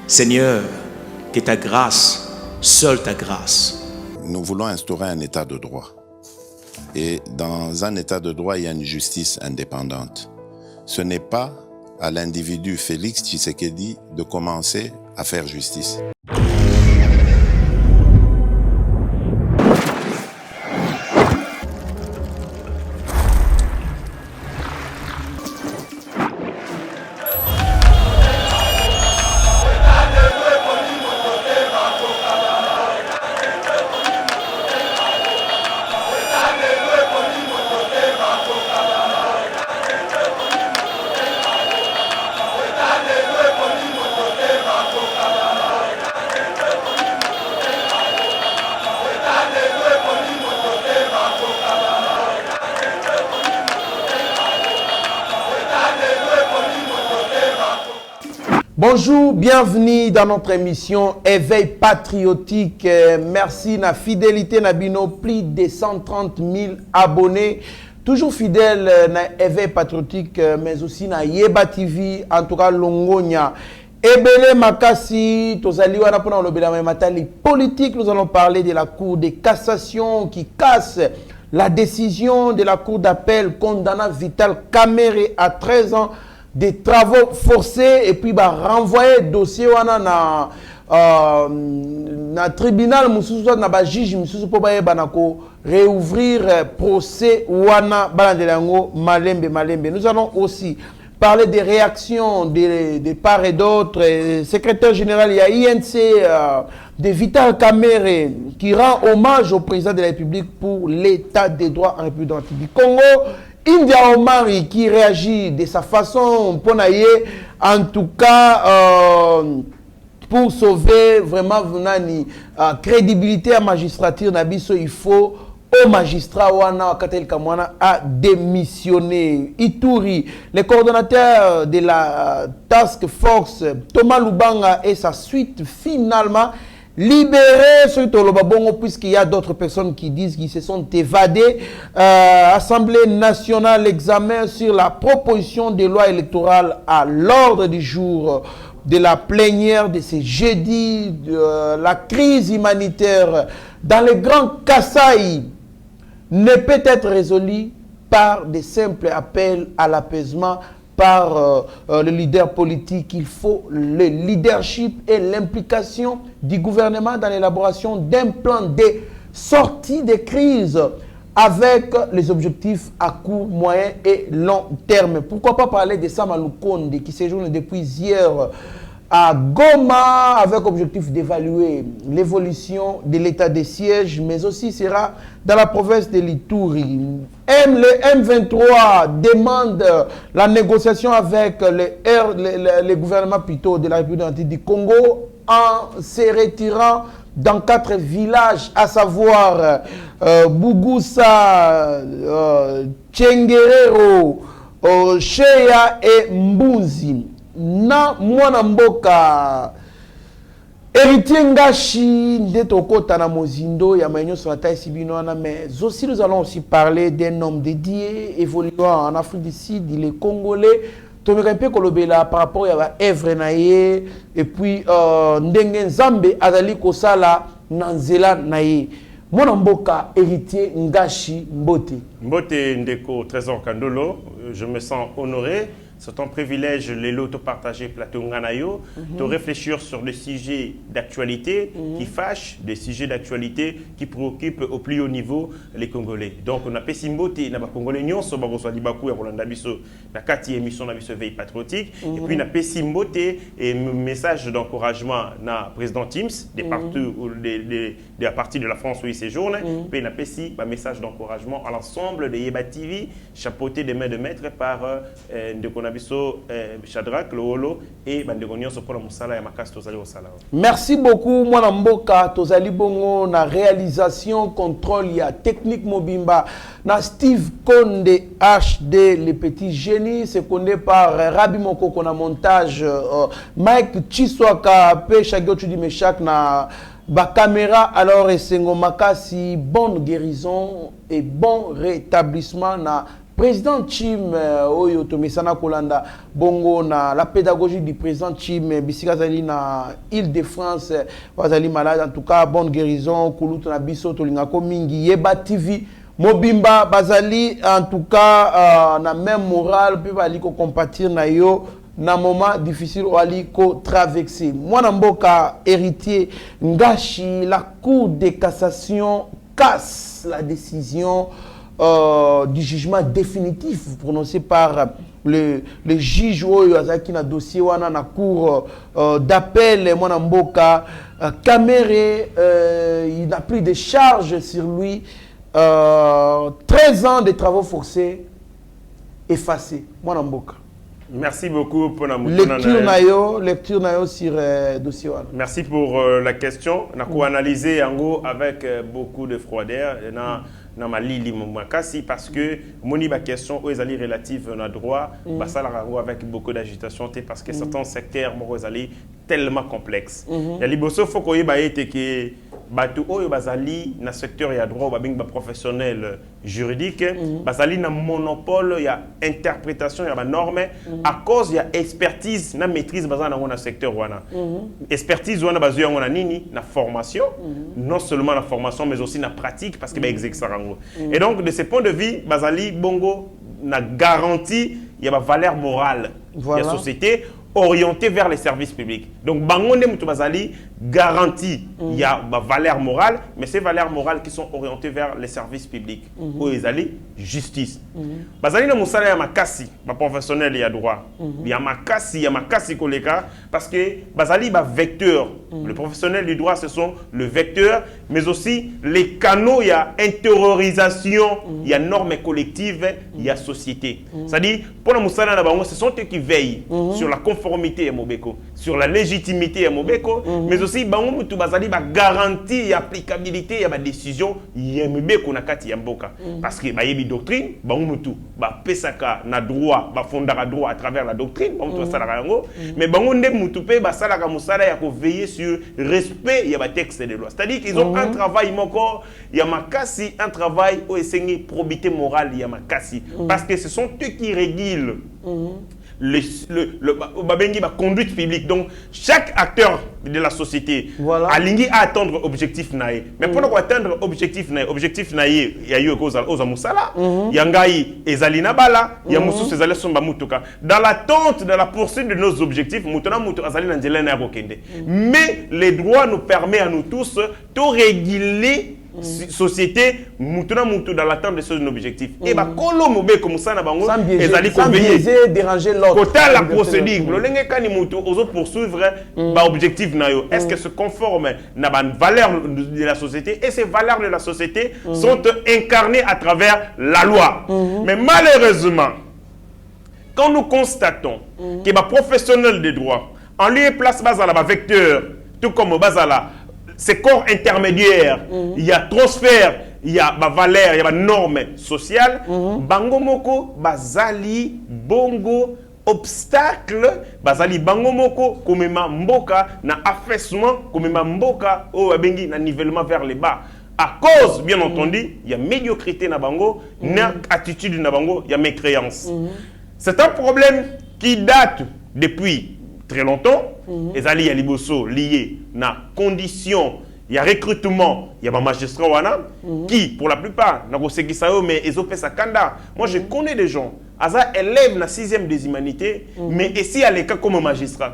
Seigneur, que ta grâce, seule ta grâce. Nous voulons instaurer un état de droit. Et dans un état de droit, il y a une justice indépendante. Ce n'est pas à l'individu Félix Tshisekedi de commencer à faire justice. Bonjour, bienvenue dans notre émission Éveil patriotique. Merci na fidélité na bino, plus de 130 000 abonnés. Toujours fidèle na Éveil patriotique, mais aussi na Yeba TV, en tout cas Longonia. Ebele Makasi, tozali wana pona lobela matali politique. Nous allons parler de la Cour de cassation qui casse la décision de la Cour d'appel condamnant Vital Kamerhe à 13 ans des travaux forcés et puis renvoyer dossier wana na tribunal mususu na ba juge mususu po ba banako réouvrir procès wana balandelango malembe. Nous allons aussi parler des réactions de part et d'autre. Secrétaire général, il y a INC de Vital Kamerhe qui rend hommage au président de la République pour l'état des droits en République du Congo. India Omari qui réagit de sa façon pour en tout cas pour sauver vraiment crédibilité à magistrature nabiso, il faut au magistrat Wana Katel Kamwana a démissionné. Ituri, le coordonnateur de la task force Thomas Lubanga et sa suite finalement libéré sur Tolobabongo, puisqu'il y a d'autres personnes qui disent qu'ils se sont évadés. Assemblée nationale, examen sur la proposition de loi électorale à l'ordre du jour de la plénière de ce jeudi. La crise humanitaire dans les grands Kasaï ne peut être résolue par des simples appels à l'apaisement par le leader politique. Il faut le leadership et l'implication du gouvernement dans l'élaboration d'un plan de sortie des crises avec les objectifs à court, moyen et long terme. Pourquoi pas parler de Sama Lukonde qui séjourne depuis hier à Goma avec objectif d'évaluer l'évolution de l'état des sièges, mais aussi sera dans la province de l'Ituri. Le M23 demande la négociation avec le gouvernement plutôt de la République du Congo en se retirant dans 4 villages, à savoir Bugusa, Tchengerero, Cheya et Mbunzi. Na mwana mboka héritier ngashi ndeto kota na mozindo ya maïnyo sur la taille sibino wana, mais aussi nous allons aussi parler d'un homme dédié évoluant en Afrique du Sud, il est congolais. Tomeka mpe kolobela par rapport ya ba œuvre na ye et puis ndenge nzambe azali kosala na nzela na ye. Mwana mboka héritier ngashi mbote ndeko Trésor Kandolo, je me sens honoré. C'est un privilège, les lots partagés plateau Nganayo, de réfléchir sur des sujets d'actualité qui fâchent, des sujets d'actualité qui préoccupent au plus haut niveau les Congolais. Donc, on a Pessimbote, on a Congolais, on a Bagoso Dibakou, on a la 4e émission de Veille patriotique, et puis on a Pessimbote et message d'encouragement na président Teams, des partout, de la partie de la France où il séjourne, puis on a Pessi, un message d'encouragement à l'ensemble de Yeba TV, chapeauté de main de maître par Shadrach, Loolo et Bandegonion Sopona Moussala et Makas Tozali Osala. Merci beaucoup, Mwana Mboka, Tozali Bongo, na réalisation, contrôle, ya technique Mobimba, na Steve Konde HD, le petit génie, secondé par Rabi Mokoko na montage, Mike Chiswaka, Pe Shagyotu di Meshak na ba caméra. Alors, Essengo Makasi, bonne guérison et bon rétablissement na président Chim oyo tomesana kolanda bongo na la pédagogie du président Chim bisika zali na Île-de-France wazali malade en tout cas bonne guérison kulutu na biso tolinga ko mingi Yeba TV Mobimba bazali en tout cas na même morale puis bali ko compatir na yo na moment difficile wali ko traverser mwana mboka héritier Ngashi la cour de cassation casse la décision du jugement définitif prononcé par le juge qui a dossier wana na cour d'appel mwana mboka Kamere il n'a plus de charges sur lui 13 ans de travaux forcés effacés mwana mboka. Merci beaucoup pour la lecture nayo sur dossier wana. Merci pour la question. On a analysé en avec beaucoup de froideur na ma lili makasi parce que moni ba question aux alliés relative na droit ba ça la avec beaucoup d'agitation parce que certains secteurs mo alliés tellement complexes. Ya liboso faut ko yeba ete que bato oyo bazali na secteur ya droit ba bing ba professionnel juridique bazali na monopole ya interprétation ya ba norme à cause ya expertise na maîtrise bazana na secteur wana expertise wana bazo yango na nini na formation non seulement la formation mais aussi na pratique parce que ba exercer rango et donc de ce point de vue bazali bongo na garantie ya ba valeur morale ya société orienté vers les services publics. Donc, bangonde mutu bazali garantie il y a ma valeur morale, mais ces valeurs morales qui sont orientées vers les services publics. Où ils allaient justice. Bazali na musala ya makasi, ba professionnel ya droit. Il y a makasi koleka parce que bazali ba vecteur. Le professionnel du droit ce sont le vecteur, mais aussi les canaux il y a intériorisation, il y a normes collectives, il y a société. C'est-à-dire pour la musala na bango ce sont eux qui veillent sur la conformité à Mobeko, sur la légitimité à Mobeko, mais aussi bango mutu bazali ba garantie et applicabilité à ma décision ya Mobeko na kati ya mboka parce que ba yebi doctrine bango mutu ba pesaka na droit ba fondara droit à travers la doctrine bango mutu sala yango mais bango nde mutu pe ba sala ka musala ya ko veiller sur respect ya ba texte de loi, c'est-à-dire qu'ils ont un travail moko ya makasi, un travail au essengi probité morale ya makasi parce que ce sont eux qui régulent la conduite publique. Donc, chaque acteur de la société a ligné à atteindre objectif naïe. Mais pour atteindre objectif naïe, il y a eu aux Amusala, il y a Ngaï et Zalina Bala, il y a Moussou Cézalé Somba Moutoka. Dans l'attente de la poursuite de nos objectifs, Moutona Moutou Azalina Njelena Rokende. Mais les droits nous permettent à nous tous de réguler société mutuna mutu dans l'attente de son objectif et ba kolo mobe comme ça na bango ezali ko biaiser déranger l'autre côté la procédure le lenge kani mutu ozo poursuivre ba objectif na yo est-ce que se conforme na ba valeur de la société et ces valeurs de la société sont incarnées à travers la loi mais malheureusement quand nous constatons que ba professionnel de droit en lieu et place bazala ba vecteur tout comme bazala ces corps intermédiaires, il y a transfert, il y a ma valeur, il y a ma norme sociale. Bango moko, bazali, bongo, obstacle, bazali, bango moko, komema mboka, na affaissement, komema mboka, au abengi, na nivellement vers les bas. À cause, bien entendu, il y a médiocrité na bango, na attitude na bango, il y a mécréance. C'est un problème qui date depuis très longtemps. Les alliés à Liboso liés na condition, il y a recrutement, il y a des magistrats wana qui pour la plupart n'a pas séqué ça mais ils ont fait ça kanda. Moi je connais des gens, Aza élève na 6e des humanités mais ici à l'école comme magistrat.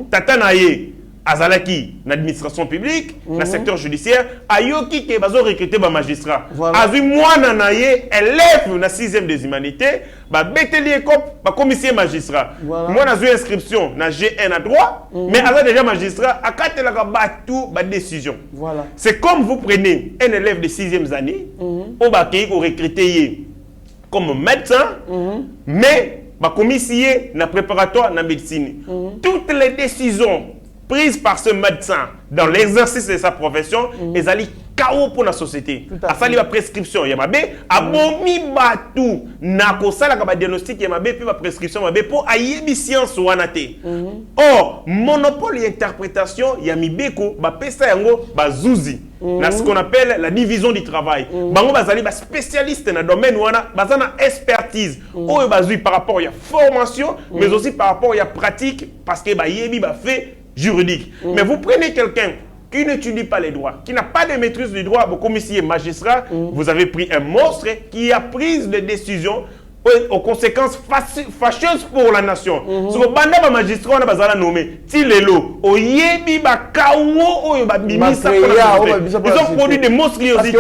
Tata naye Azalaki, l'administration publique, le secteur judiciaire, ayoki ke bazo recruter ba magistrat. Azu mwana naye élève na 6e des humanités, ba beteli ekop, ba commissaire magistrat. Moi na zu inscription na G1 à droit, mais aza déjà magistrat, akatela ka batou ba décision. Voilà. C'est comme vous prenez un élève de 6e année, au bakei ko recruter comme médecin, mais ba commissaire na préparatoire na médecine. Toutes les décisions prise par ce médecin dans l'exercice de sa profession, ils allaient chaos pour la société. À ça, il y a prescription. Il y a abomi batu na ko sala ka ba diagnostic il y a puis ma prescription pour ayebi science wanate. Or, monopole d'interprétation, il y a mibeko ba pesa yango ba zuzi. Là, ce qu'on appelle la division du travail. Bango bazali ba spécialiste dans le domaine wana, bazana expertise. Oyo bazui par rapport à la formation, mais aussi par rapport à la pratique parce que ba yebi ba fait juridique. Mais vous prenez quelqu'un qui n'étudie pas les droits, qui n'a pas de maîtrise du droit, comme ici magistrat, vous avez pris un monstre qui a pris des décisions aux conséquences fâcheuses pour la nation. Ce que banda magistrat on a bazala nommé Tilelo, Oyebi ba kawo ils ont produit des monstruosités.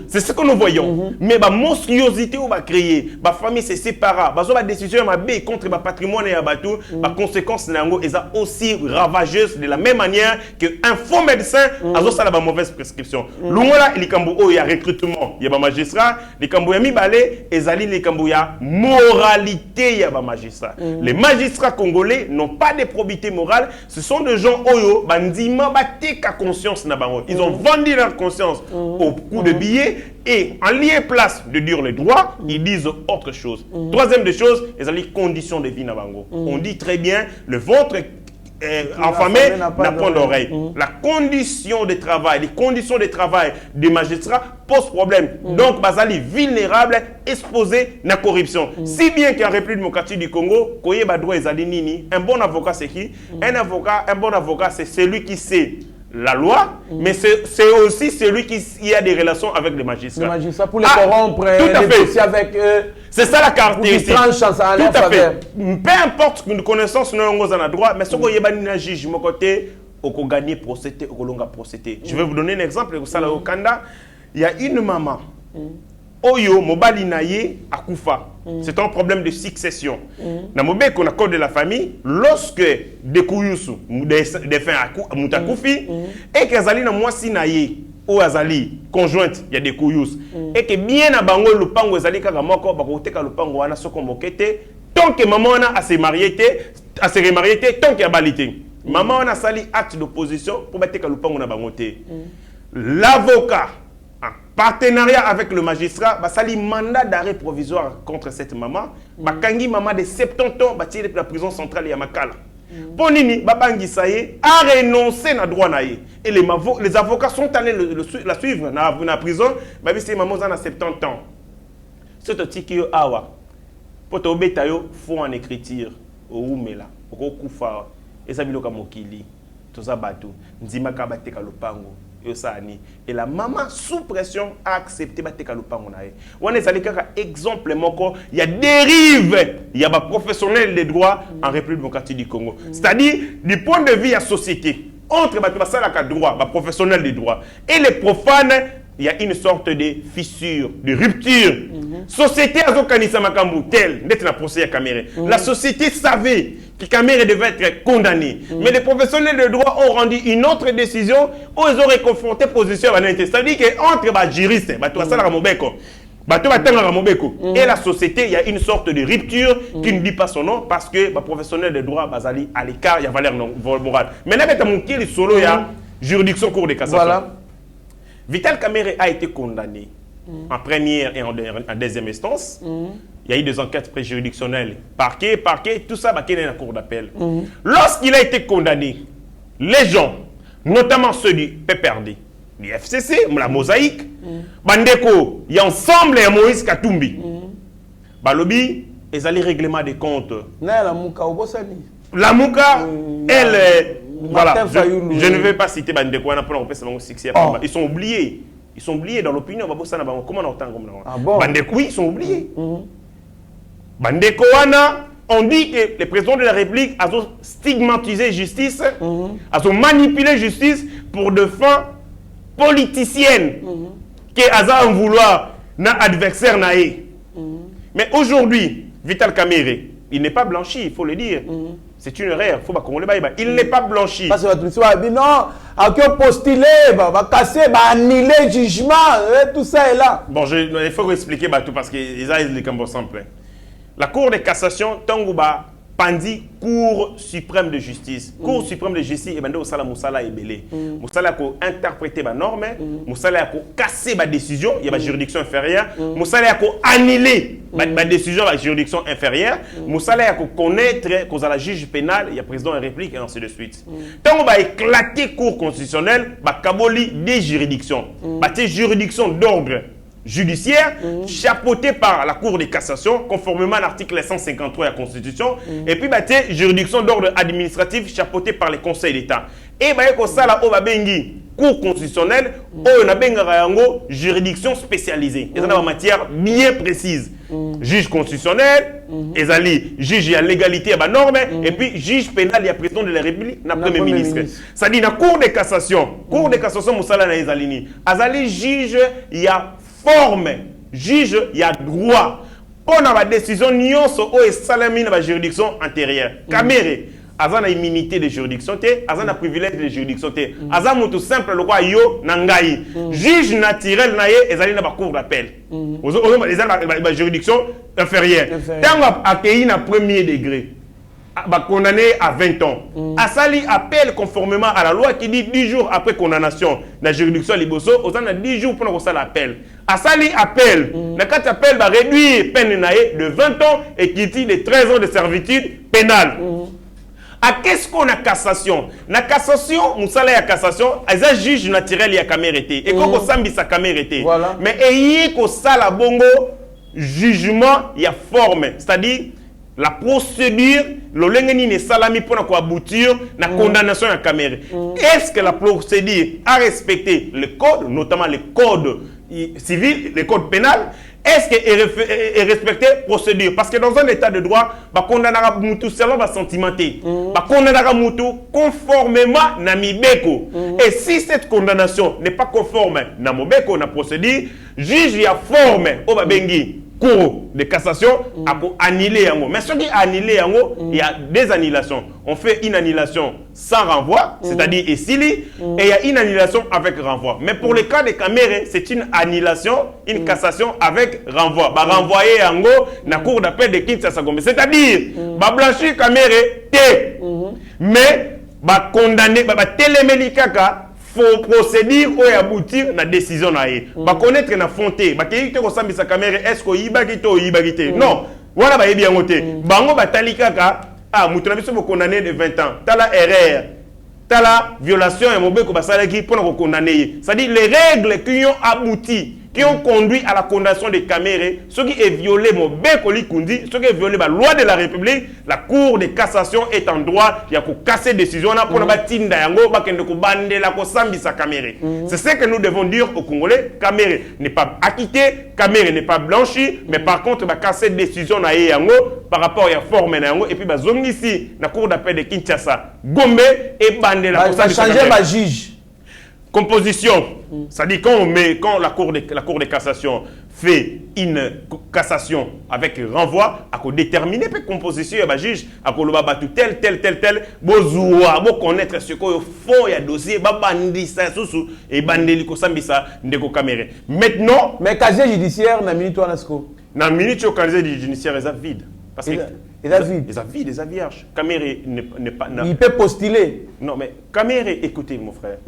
C'est ce que nous voyons. Mais ba monstruosité on va créer, ba famille se sépara, ba ba décision ma bé contre ba patrimoine et abatou, ba conséquences nango est aussi ravageuse de la même manière que un faux médecin a ça la mauvaise prescription. Lungola il kambo o ya recrutement, il y a ba magistrat, les kambo ya mi balé ezali les Kambouya, moralité ya ba magistrat. Les magistrats congolais n'ont pas de probité morale. Ce sont des gens oyo bandima bateka conscience na bango. Ils ont vendu leur conscience au coup de billets et en lieu place de dire les droits, ils disent autre chose. Troisième des choses, les conditions de vie na bango. On dit très bien le ventre enfamé n'a point d'oreille. La condition de travail, les conditions de travail des magistrats posent problème. Donc, bazali vulnérable, exposé à la corruption. Si bien qu'en République démocratique du Congo, un bon avocat c'est qui? Un bon avocat c'est celui qui sait la loi, mais c'est aussi celui qui a des relations avec les magistrats. Les magistrats pour les corrompre, négocier avec eux. C'est ça la caractéristique. Tout à fait. Peu importe une connaissance nous avons en droit, mais ce qu'on y a juge mon côté, on peut gagner procédé, on peut procédé. Je vais vous donner un exemple. Au Kanda, il y a une maman. Oyo mobali naye akufa. C'est un problème de succession. Na mobé qu'on a code de la famille, lorsque des kouyusu, des fins mutakufi, et qu'azali na mwasi naye, ou azali conjointe, il y a des kouyus, et que bien na bango le pango azali kaka moko, bakote ka le pango wana soko mokete, tant que maman a se remarié, tant qu'il y a balité. Maman a sali acte d'opposition pour battre ka le pango na bangote. L'avocat partenariat avec le magistrat, bah, ça lui mandat d'arrêt provisoire contre cette maman. Bah, kangi maman de 70 ans, bah, tiré de la prison centrale à Makala. Ponini, Babangi Saye a renoncé à droit naïe. Et les avocats sont allés la suivre dans la prison. Bah, c'est maman a 70 ans. C'est un tiki awa. Pour te obétayo, faut en écriture. Au oumela, au kufa. Et ça biloka mokili. Tout ça batou. Nzima kabate kalopango. Et la maman, sous pression, a accepté de faire on est allé exemple, il y a dérive, il y a des professionnels des droits en République démocratique du Congo. C'est-à-dire, du point de vue de la société, entre les droits, les professionnels des droits et les profanes, il y a une sorte de fissure, de rupture. Société a tel, procès à Caméré. La société savait que Caméré devait être condamné. Mais les professionnels de droit ont rendu une autre décision où ils auraient confronté position à l'intérêt. C'est-à-dire qu'entre les juristes, et la société, il y a une sorte de rupture qui ne dit pas son nom parce que les professionnels de droit basali à l'écart, il y a valeur morale. Maintenant, il y a solo, il y a juridiction cour de cassation. Voilà. Vital Kamerhe a été condamné en première et en deuxième instance. Il y a eu des enquêtes préjuridictionnelles. Parquet, tout ça, il y a la cour d'appel. Lorsqu'il a été condamné, les gens, notamment ceux du PPRD, du FCC, la Mosaïque, Bandeko, il y a ensemble et Moïse Katumbi. Balobi, ils allaient règlement des comptes. La Mouka, elle... Voilà, je ne vais pas citer Bandeko, ils sont oubliés. Ils sont oubliés dans l'opinion. Comment on entend Bandeko, oui, ils sont oubliés. Bandeko, on dit que le président de la République a stigmatisé la justice, a manipulé la justice pour des fins politiciennes, qui a un vouloir n'a adversaire naé. Mais aujourd'hui, Vital Kamerhe, il n'est pas blanchi, il faut le dire. C'est une erreur, il faut pas qu'on le baille. Il n'est pas blanchi. Parce que non, à qui postuler, va casser, va annuler le jugement, tout ça est là. Bon, il faut expliquer tout parce que les gens les cambo simple. La Cour de cassation, Tangouba, Pandi Cour suprême de justice. Cour suprême de justice et bande au sala musala et belé. Musala ko interpréter ba norme, musala ko casser ba décision, il y a ba juridiction inférieure, musala ko annuler ba décision ba juridiction inférieure, musala ko connaître cause à la juge pénal, il y a président en réplique et ainsi de suite. Tant on va éclater cour constitutionnelle, ba kaboli des juridictions. Ba té juridiction d'ordre judiciaire, chapeauté par la Cour de cassation, conformément à l'article 153 de la Constitution, et puis juridiction d'ordre administratif, chapeauté par les conseils d'État. Et ça, là, on va bengi Cour constitutionnelle, on a bengi juridiction spécialisée. Et ça, en matière bien précise. Juge constitutionnel, juge il y a légalité, il y a norme, et puis juge pénal, il y a président de la République, le Premier ministre. Ça dit, dans la Cour de cassation, Moussala na Ezalini, Azali juge, il y a forme, juge, il y a droit. Pour la décision, nyonso o esalami na juridiction antérieure. Caméré, azan a immunité de juridiction té, azan a privilège de juridiction té. Azan mutu simple le roi yo nangai. Juge naturel na ye ezali na ba cour d'appel. Ozo la juridiction inférieure. Tant accueilli na premier degré. Condamné à 20 ans. Asali appelle conformément à la loi qui dit 10 jours après condamnation la juridiction liboso, aux a 10 jours pour ça l'appel. Asali appelle, le cas d'appel va réduire peine de 20 ans et qui dit de 13 ans de servitude pénale. À qu'est-ce qu'on a cassation? La cassation, Moussala ya cassation, un juge naturel ya camérité. Et quand on sambi sa camérité. Mais ayé ko sala bongo jugement ya forme, c'est-à-dire la procédure, le lengeni ne salami pour aboutir la condamnation à la caméra. Est-ce que la procédure a respecté le code, notamment le code civil, le code pénal? Est-ce qu'elle est respectée la procédure? Parce que dans un état de droit, la condamnation mutu seulement va sentimenter. La condamnation mutu conformément à Mibeko. Et si cette condamnation n'est pas conforme à Mibeko, à la procédure, juge a forme au Babengi. Cour de cassation a pour annuler yango. Mais ce qui a annulé yango, il y a des annulations. On fait une annulation sans renvoi, c'est-à-dire ici, et il y a une annulation avec renvoi. Mais pour le cas des caméras, c'est une annulation, une cassation avec renvoi. Bah renvoyer yango na cour d'appel de Kinshasa Gombe. C'est-à-dire, bah blanchir caméra té. Mais bah condamner, bah téléméli kaka. Faut procédure ou aboutir na décision na ye. Ba connaître na fonté, ba kéyi te ko sambisa caméra est-ce ko yibaki to yibaki. Non, voilà ba yebi yangote. Bango ba talikaka mutu na biso ko condamné de 20 ans. Tala erreur. Tala violation et mobeko ba salaki pour ko condamner. C'est-à-dire les règles qui ont abouti, qui ont conduit à la condamnation des caméras, ce qui est violé mon békoli kundi, ce qui est violé la loi de la République, la Cour de cassation est en droit, il y a qu'à casser décision là pour la tinda yango ba kende ko bande la ko sambisa caméra. C'est ce que nous devons dire aux Congolais, caméra n'est pas acquitté, caméra n'est pas blanchi, mais par contre ba casser décision na yango par rapport à la forme na yango et puis ba zongi ici la Cour d'appel de Kinshasa, Gombe et bande la ko sambisa caméra. Changer ma juge. Composition, ça dit quand la cour de cassation fait une cassation avec renvoi, à déterminer la composition et juge à tel bozoua bo connaître ce qu'on fond et dossier ba bandi ça sous et bandeli ko sambisa ndeko caméra. Maintenant, mais casier judiciaire na minute anasko. Na minute au casier judiciaire est vide. Parce que il est vide. Il est vierge. Caméra n'est pas. Il peut postuler. Non mais caméra, écoutez mon frère.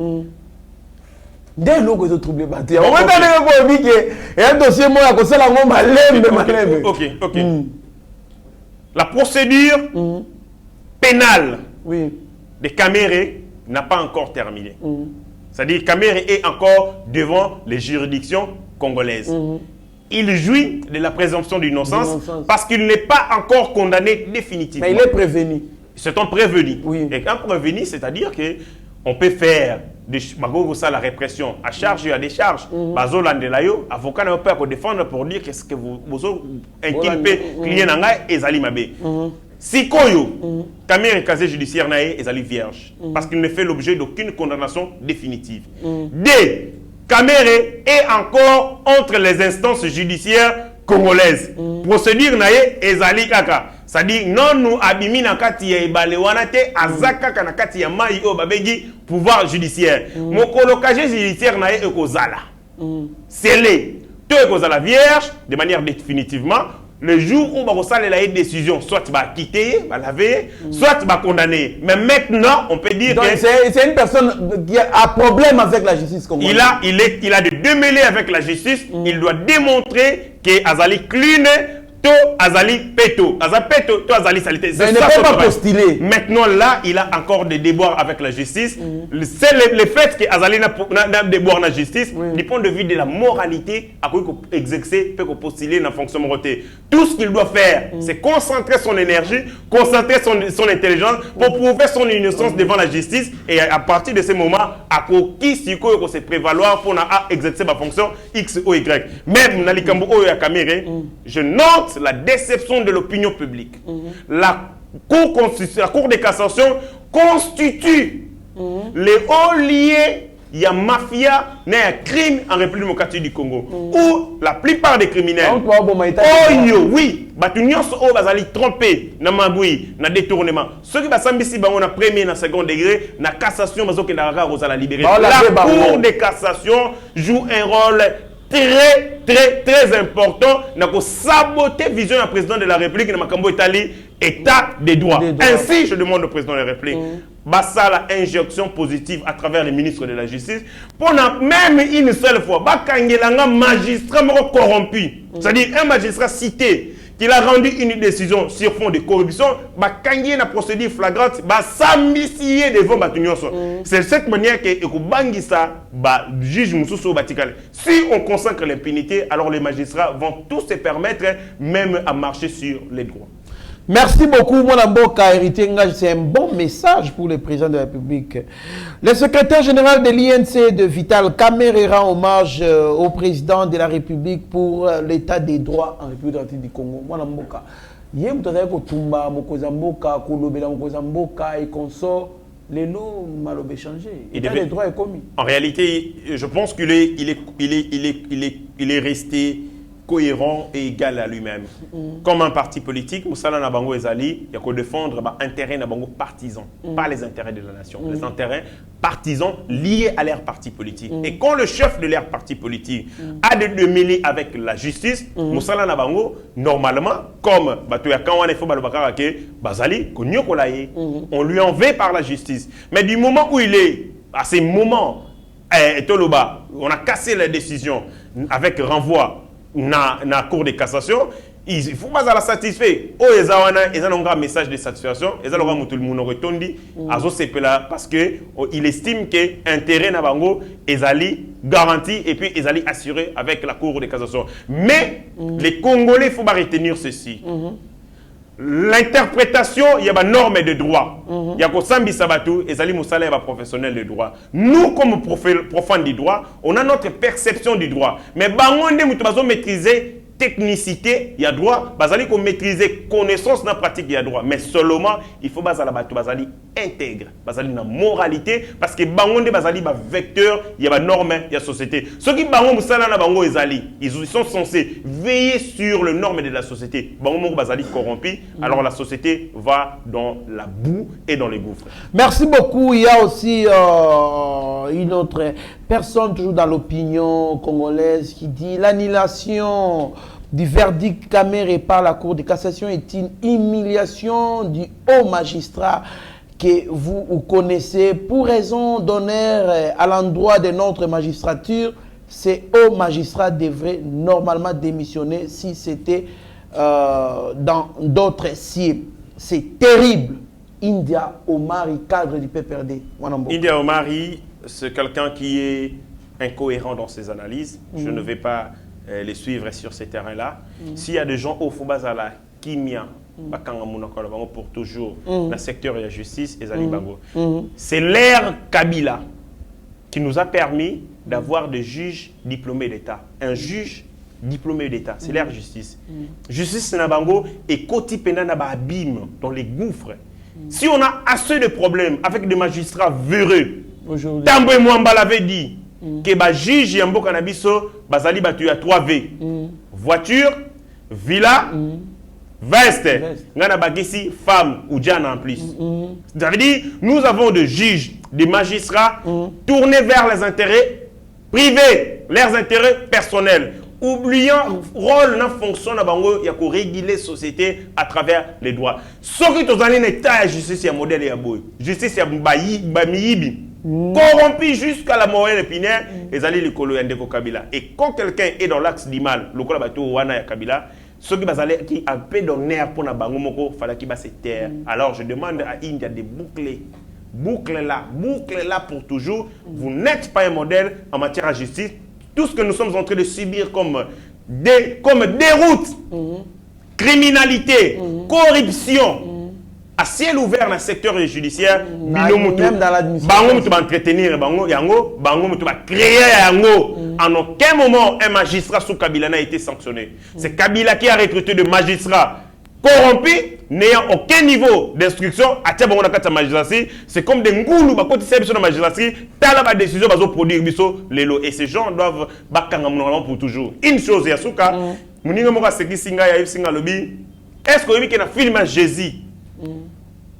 Dès lors que vous troublez, on va dire que un dossier moi comme ça la malembe. Ok. La procédure pénale des caméras n'a pas encore terminé. C'est-à-dire que Caméré est encore devant les juridictions congolaises. Il jouit de la présomption d'innocence parce qu'il n'est pas encore condamné définitivement. Mais il est prévenu. C'est un prévenu. Oui. Et un prévenu, c'est-à-dire que on peut faire la répression à charge et à décharge. Avocat n'a pas à défendre pour dire qu'est-ce que vous inculpez client et Zali Mabé. Si Koyo, Caméré casier judiciaire est Zali vierge parce qu'il ne fait l'objet d'aucune condamnation définitive. D. Caméré est encore entre les instances judiciaires congolaises. Procédure nae ezali kaka. C'est-à-dire non nous abimi na kati ya ibalewana te azaka kana kati ya mai o babegi pouvoir judiciaire. Mon colocation judiciaire nae ekozala. Scellé. Tout ekozala vierge de manière définitivement le jour où on va une décision, soit tu vas quitter, va laver, soit tu vas condamner. Mais maintenant, on peut dire donc, que c'est une personne qui a problème avec la justice congolaise. Il a de démêlés avec la justice. Il doit démontrer que Azali Cline, to Azali Peto. Azali Peto, to Azali Salité. Mais il ne peut pas postuler. Maintenant, là, il a encore des déboires avec la justice. C'est le fait que Azali n'a déboire dans la justice, du point de vue de la moralité, à quoi il exercer, peut postuler dans la fonction moralité. Tout ce qu'il doit faire, c'est concentrer son énergie, concentrer son intelligence pour prouver son innocence devant la justice. Et à partir de ce moment, à qui si il se prévaloir pour exercer ma fonction X ou Y. Même dans les Cambo je note la déception de l'opinion publique. La Cour de cassation constitue les hauts liés. Il y a mafia, il y a crime en République démocratique du Congo. Où la plupart des criminels, oui, ils allent tromper, dans magouille, dans détournement. Ceux qui ont na premier, na second degré, na cassation, ils la libérer. La Cour de cassation joue un rôle très important pour saboter la vision du président de la République dans Italie, état des droits. Ainsi, je demande au président de la République, la injection positive à travers les ministres de la Justice, pour même une seule fois, un magistrat corrompu, c'est-à-dire un magistrat cité, qu'il a rendu une décision sur fond de corruption, quand il y a une procédure flagrante, s'ambitioner devant Batunyoso. C'est de cette manière que le juge Moussousso Batikale. Si on consacre l'impunité, alors les magistrats vont tous se permettre même à marcher sur les droits. Merci beaucoup, Mwanamboka Héritier Ngaj. C'est un bon message pour le président de la République. Le secrétaire général de l'INC de Vital Kamerhe rend hommage au président de la République pour l'état des droits en République du Congo. Mwanamboka. Hier, vous avez Tumba, Mokozamboka, Kolobela, Mokozamboka et consort. Les lots malobé changé. L'état des droits est commis. En réalité, je pense qu'il est resté cohérent et égal à lui-même. Comme un parti politique, Moussala Nabango Ezali, il y a qu'à défendre l'intérêt Nabango partisan, pas les intérêts de la nation, les intérêts partisans liés à leur parti politique. Et quand le chef de leur parti politique a de mêler avec la justice, Moussala Nabango, normalement, comme on lui en veut par la justice. Mais du moment où il est, à ces moments, on a cassé la décision avec renvoi dans la Cour de cassation, il faut pas la satisfaire. Ils ont un message de satisfaction. Ils ont un retondi parce qu'il estime que l'intérêt Nabango est garanti et puis ils allaient assurer avec la Cour de cassation. Mais les Congolais, il faut pas retenir ceci. L'interprétation, il y a des normes de droit. Il y a que Sambi Sabatou et Zali Moussala, il y a des professionnels de droit. Nous, comme profanes du droit, on a notre perception du droit. Mais nous devons maîtriser technicité, il y a droit, basali qu'on maîtriser connaissance dans la pratique, il y a droit. Mais seulement, il faut basali intègre, basali dans moralité, parce que bangonde basali ba vecteur, il y a des normes, il y a société. Ceux qui bangon musala na bango ezali, ils sont censés veiller sur les normes de la société. Bangon basali corrompu, alors la société va dans la boue et dans les gouffres. Merci beaucoup. Il y a aussi une autre personne toujours dans l'opinion congolaise qui dit l'annulation du verdict Kamerhe par la Cour de cassation est une humiliation du haut magistrat que vous connaissez. Pour raison d'honneur à l'endroit de notre magistrature, ces hauts magistrats devraient normalement démissionner si c'était dans d'autres cibles. C'est terrible. India Omari, cadre du PPRD. India Omari, c'est quelqu'un qui est incohérent dans ses analyses. Je ne vais pas les suivre sur ces terrains-là. S'il y a des gens au Foubazala, Kimia, pour toujours, dans le secteur de la justice, c'est l'ère Kabila qui nous a permis d'avoir des juges diplômés d'État. Un juge diplômé d'État, c'est l'ère justice. Justice Nabango et Koti Pena Nababim dans les gouffres. Si on a assez de problèmes avec des magistrats véreux, Tambo Mwamba l'avait dit, que les juges Yambo Kanabiso, Bazali Batu à 3V. Voiture, villa, veste. Ngana Bagisi, femme ou Diana en plus. Ça veut dire, nous avons des juges, des magistrats tournés vers les intérêts privés, leurs intérêts personnels. oubliant rôle na fonction na bango ya ko réguler société à travers les droits. Ce qui est un état de justice ya modèle ya boy. Justice ya bamiyibi. Corrompu jusqu'à la moelle épinaire, les alliés du Kolo Yandeko Kabila. Et quand quelqu'un est dans l'axe du mal, le Kolo Bato Wana ya Kabila, ceux qui a un peu d'honneur pour na bango moko, fallait qu'il se taire. Alors je demande à India de boucler. Bouclez là pour toujours. Vous n'êtes pas un modèle en matière de justice. Tout ce que nous sommes en train de subir comme déroute, criminalité, corruption, à ciel ouvert dans le secteur judiciaire, même dans l'administration. Bango va entretenir, bango va créer yango. En aucun moment, un magistrat sous Kabila n'a été sanctionné. C'est Kabila qui a recruté des magistrats corrompus, n'ayant aucun niveau d'instruction. C'est comme des ngoulous, quand ils sont dans la magistrature, t'as la décision, ils vont produire lelo. Et ces gens doivent normalement pour toujours. Une chose, Yasuka, est-ce que vous avez un film à Jésus?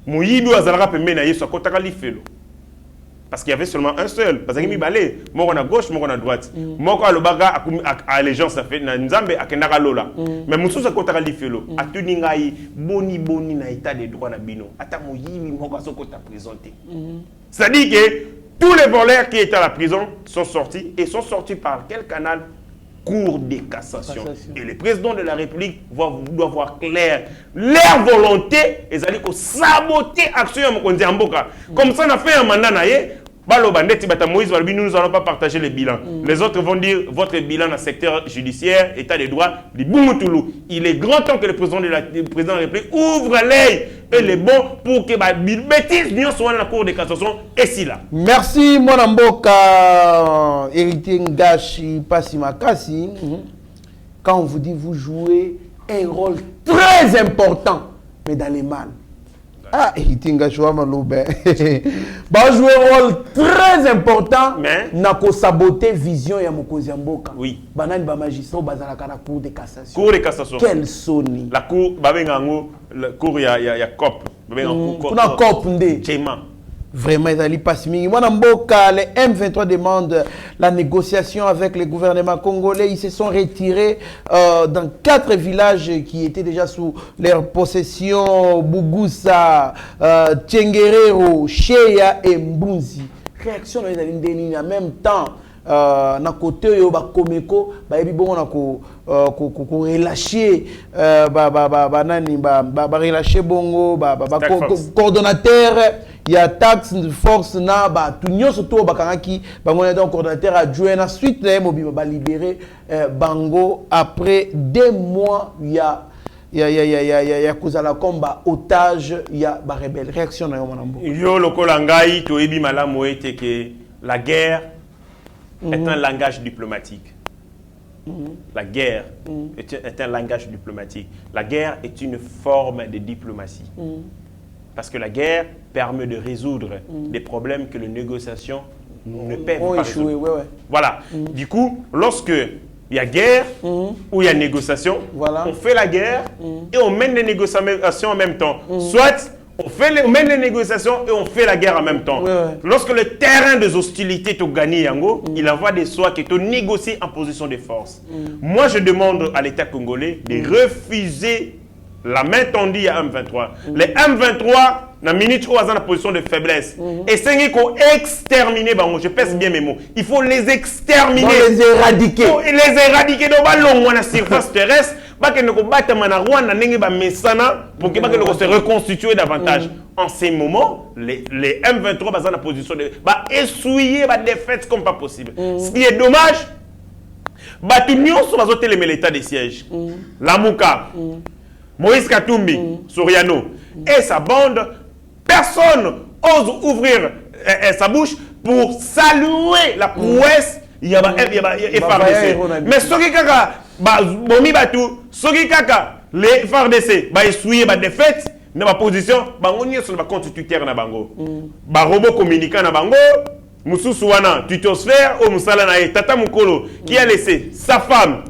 Mouyibou azalaka pembe na Yesu akotaka lifelo. Parce qu'il y avait seulement un seul. Parce qu'il y a balé, moko na gauche, moko na droite. Moko alobaka allégeance a fait na Nzambe akendaka lola. Mais mususu akotaka lifelo. Atuni ngai boni na état de droit na bino. Ata moyibi moko asokota présenté. C'est-à-dire que tous les voleurs qui étaient à la prison sont sortis et sont sortis par quel canal? Cour de cassation. Et le président de la République doit voir clair. Leur volonté, ils allaient saboter l'action de Mokonzi Amboka. Comme ça, on a fait un mandat. Nous n'allons pas partager les bilans. Les autres vont dire votre bilan dans le secteur judiciaire, état des droits, il est grand temps que le président de la République ouvre l'œil et les bons pour que les bêtises ne soient dans la Cour de cassation et si là. Merci, mon Amboka, héritier Ngashi Passimakasi. Quand on vous dit vous jouez un rôle très important, mais dans les mal. Ah, héritier Ngashi Wamaloube. Bah, jouer un rôle très important, mais n'a qu'au saboter vision ya Mokonzi Amboka. Oui. Banane ba magistrat bazalaka na Cour de cassation. Cour de cassation. Quelle soni. La cour, la cour ya COP. Kuna COP ndé. Vraiment, ils allaient pas si mingi. Moi, Namboka, les M23 demandent la négociation avec le gouvernement congolais. Ils se sont retirés dans 4 villages qui étaient déjà sous leur possession. Bougoussa, Tchenguerero, Cheya et Mbunzi. Réaction, ils allaient en même temps. Na côté yo ba komeko ba yebi bongo na ko relâcher nani ba relâcher bongo coordonnateur il y a tax force na ba tunyo surtout ba kangaki bango na donc coordonnateur adjoint na suite na mobi ba libérer bango après 2 mois il y a kozala combat otage il y a ba rebelle réaction na yo monambo yo lokola ngai to yebi malamu ete que la guerre est un langage diplomatique. La guerre est un langage diplomatique. La guerre est une forme de diplomatie. Parce que la guerre permet de résoudre des problèmes que les négociations ne peuvent pas résoudre. Voilà. Du coup, lorsque il y a guerre ou il y a négociation, on fait la guerre et on mène les négociations en même temps. Soit on mène les négociations et on fait la guerre en même temps. Lorsque le terrain des hostilités est gagné, il envoie des soins qui sont négociés en position de force. Moi, je demande à l'État congolais de refuser la main tendue à M23. Les M23, dans minute où ils sont en position de faiblesse, et c'est qu'on exterminer, je pèse bien mes mots. Il faut les exterminer. Les éradiquer. Il faut les éradiquer dans la surface terrestre. Pour que se reconstituer davantage. En ces moments, les M23 sont dans la position de essuyer la défaite comme pas possible. Ce qui est dommage, tout le monde sont l'état de siège. Lamouka, Moïse Katumbi, Soriano et sa bande, personne ose ouvrir sa bouche pour saluer la prouesse. Il y a FARDC. Mais ce qui les FARDC, essuyer la défaite, dans ma position, on est sur la constituteur na bango. Robot communicant na bango, Moussousouana, tutosphère, ou Moussala Tata Moukolo, qui a laissé sa femme,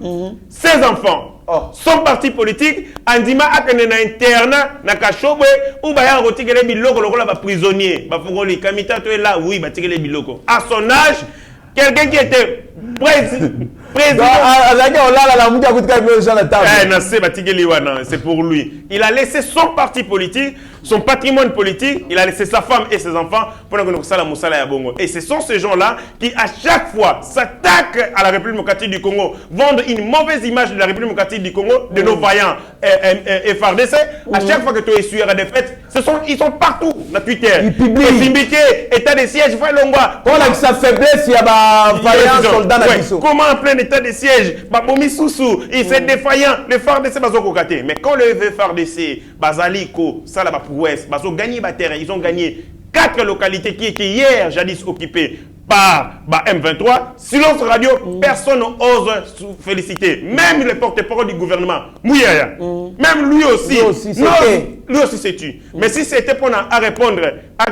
ses enfants, son parti politique, Andima Akane na interna, na Kachobwe, ou Baya Rotigele Biloko, le prisonnier, Bafongoli, Kamita, tu es là, oui, Batigele Biloko. À son âge, quelqu'un qui était président. C'est pour lui. Il a laissé son parti politique, son patrimoine politique, il a laissé sa femme et ses enfants pour que nous salam musala bongo. Et ce sont ces gens-là qui à chaque fois s'attaquent à la République démocratique du Congo, vendent une mauvaise image de la République démocratique du Congo, de nos vaillants FARDC. À chaque fois que tu es sur la défaite, ils sont partout sur Twitter. Ils publient. État de siège, Longwa. On a sa faiblesse, il y a des vaillants soldats. Comment en plein état de siège, Babomi Soussou, il s'est défaillant, le FARDC Bazo Kate. Mais quand le FARDC, Bazaliko, Salaba Prouesse, Bazo gagné Batère, ils ont gagné 4 localités qui étaient hier jadis occupées par M23. Silence radio, personne n'ose féliciter. Même le porte-parole du gouvernement, Mouyaya, même lui aussi c'est tu. Mais si c'était pour répondre à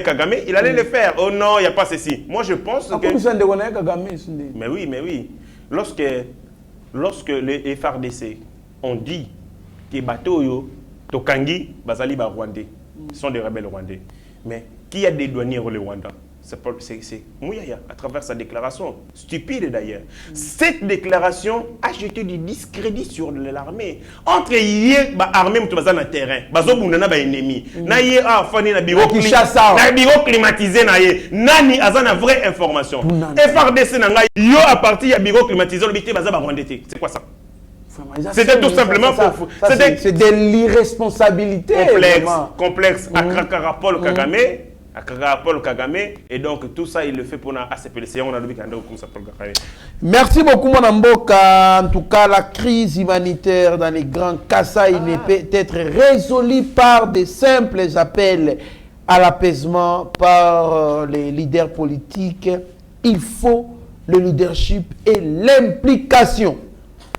Kagame, il allait le faire. Oh non, il n'y a pas ceci. Moi je pense que... Mais oui. Lorsque les FARDC ont dit que Batoyo, Tokangi, Bazali, Rwandais, sont des rebelles rwandais. Mais qui a des douaniers au Rwanda? C'est Mouyaya, à travers sa déclaration, stupide d'ailleurs. Cette déclaration a jeté du discrédit sur l'armée. Entre hier, l'armée est dans le terrain, il ennemi. Bureau climatisé, Nani a une vraie information. FARDC, à partir du bureau climatisé, c'est quoi ça? C'était tout simplement pour... C'est de l'irresponsabilité. Complexe. À Paul Kagame. Paul Kagame, et donc tout ça il le fait pour ACPLC. Merci beaucoup mon Mboka. En tout cas, la crise humanitaire dans les grands Kasaï ne peut être résolue par des simples appels à l'apaisement par les leaders politiques. Il faut le leadership et l'implication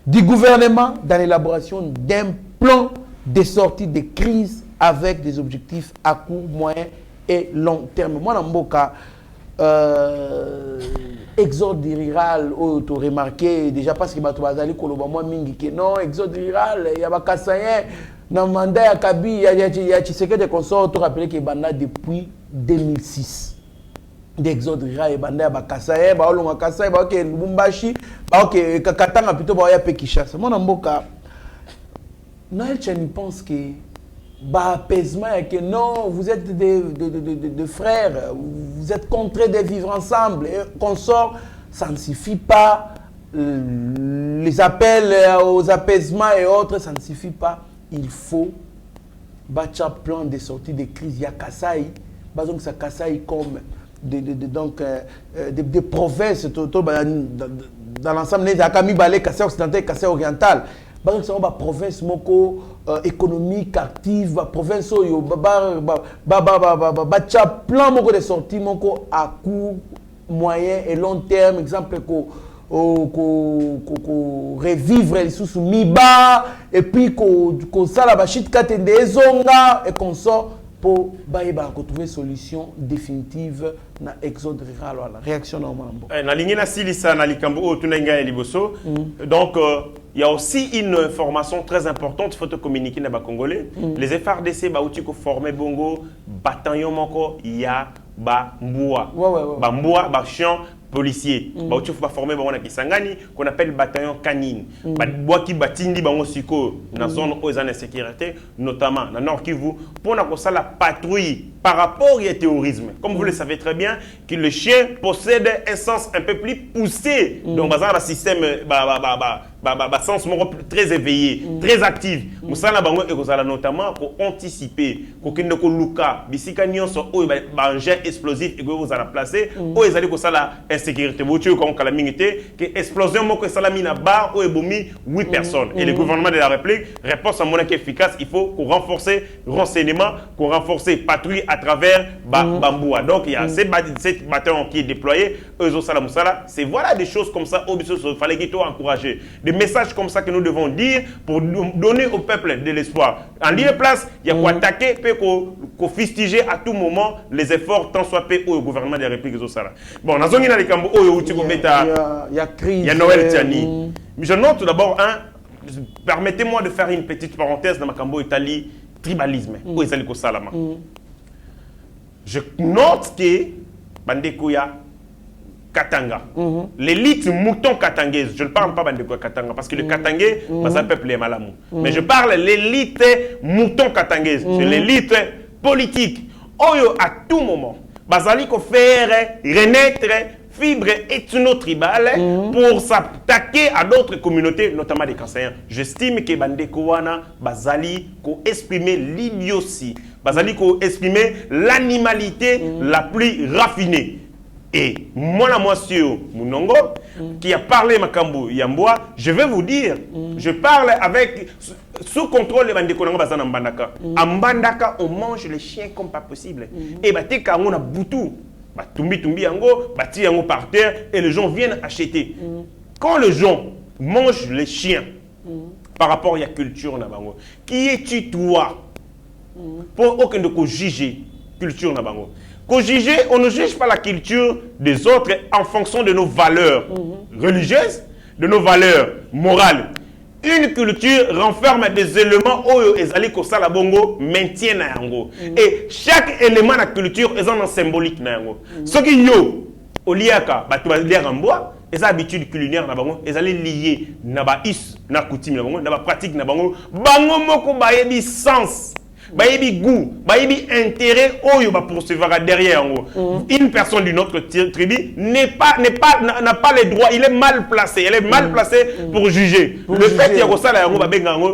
du gouvernement dans l'élaboration d'un plan de sortie de crise avec des objectifs à court, moyen et long terme. Moi, dans Mboka, exode rural, tu as remarqué, déjà parce que tu as dit que non, exode rural, il y a des Kassaïens, dans le mandat de Kabi, il y a Tshisekedi consort, tu rappelles qu'il y a depuis 2006. D'exode rural, il y a des Kassaïens, il y a Kassaïens, il y a Lubumbashi, il y a Katanga, plutôt il y a Pekishasa. Moi, dans Mboka, Noël Tchani pense que apaisement et que non, vous êtes des frères, vous êtes contraints de vivre ensemble, et qu'on sort, ça ne suffit pas. Les appels aux apaisements et autres, ça ne suffit pas. Il faut battre un plan de sortie de crise. Il y a Kasaï, donc ça Kasaï comme des provinces dans l'ensemble, il y a Kami Balé, Kasaï occidental, Kasaï oriental. Par exemple, la province économique active, la province plan de sortie à court, moyen et long terme. Exemple, revivre les sous Miba et puis qu'on ça la bachite katende zonga et qu'on sort pour trouver une solution définitive na exode rural. Voilà. Réaction normale. Na ligne na silisa na likambo tunenga liboso. Donc il y a aussi une information très importante, il faut te communiquer dans les Congolais. Les FARDC ont formé Bongo, bataillon moko, il y a Mboua. Mboua, champ policier. Il faut former Kisangani, qu'on appelle bataillon canine. Bois qui batindi bango siko dans la zone où ils ont insécurité, notamment dans le Nord Kivu, pour la patrouille par rapport au terrorisme. Comme vous le savez très bien, que le chien possède un sens un peu plus poussé. Donc, dans un système sens très éveillé, très actif. Moussala bango et notamment pour anticiper, pour qu'il ne luka, bisika nyonso où un jet explosif et que vous allez placer, où ils allaient que ça la insécurité. Vous tuez comme calamité, que explosion moko salamina bar où est boumi 8 personnes. Et le gouvernement de la République répond à mon efficace. Il faut qu'on renforcer renseignement, qu'on renforcer patrouille à travers Bamboua. Donc il y a cette bataillon qui est déployé. Eux aussi c'est voilà des choses comme ça. Il fallait qu'ils soient encouragés. Des messages comme ça que nous devons dire pour donner au peuple de l'espoir. En lieu et place, il y a qu'on attaquer, qu'on fustiger à tout moment les efforts tant soit fait au gouvernement de la République. Bon, dans il y a crise. Il y a Noël Tiani. Je note tout d'abord permettez-moi de faire une petite parenthèse dans ma Cambo Italie, tribalisme. Je note que Bandekouya, Katanga. L'élite mouton katangaise. Je ne parle pas de Katanga parce que le Katangais, c'est un peuple malamou. Mais je parle de l'élite mouton katangaise. C'est l'élite politique. Oyo, à tout moment, Bazali ko faire renaître fibre ethno-tribale pour s'attaquer à d'autres communautés, notamment des Kassaïens. J'estime que Bandeko Wana Bazali ko exprimer l'idiotie, Bazali ko exprimer l'animalité la plus raffinée. Et moi, monsieur Mounongo, qui a parlé Makambu Yamboa, je vais vous dire, je parle avec, sous contrôle de Bandeko Nango Bazana Mbandaka. En Mbandaka, on mange les chiens comme pas possible. Et Batika, on a boutou. Tumbi yango, bati yango par terre, et les gens viennent acheter. Quand les gens mangent les chiens, par rapport à la culture, qui es-tu toi pour aucun de juger culture nabango? On ne juge pas la culture des autres en fonction de nos valeurs religieuses, de nos valeurs morales. Une culture renferme des éléments où ezali ko sala bongo maintient na yango. Et chaque élément de la culture est un symbolique na yango. Ce qui yo oliaka batu ba lier en bois, les habitudes culinaires na bango, ezali lié na ba is na coutume na bango, na ba pratique na bango, bango moko ba yebi sens. Baïbi goût, baïbi intérêt, oyo ba poursuivra derrière. Une personne d'une autre tribu n'a pas les droits, il est mal placé, elle est mal placée pour juger. Le fait qu'il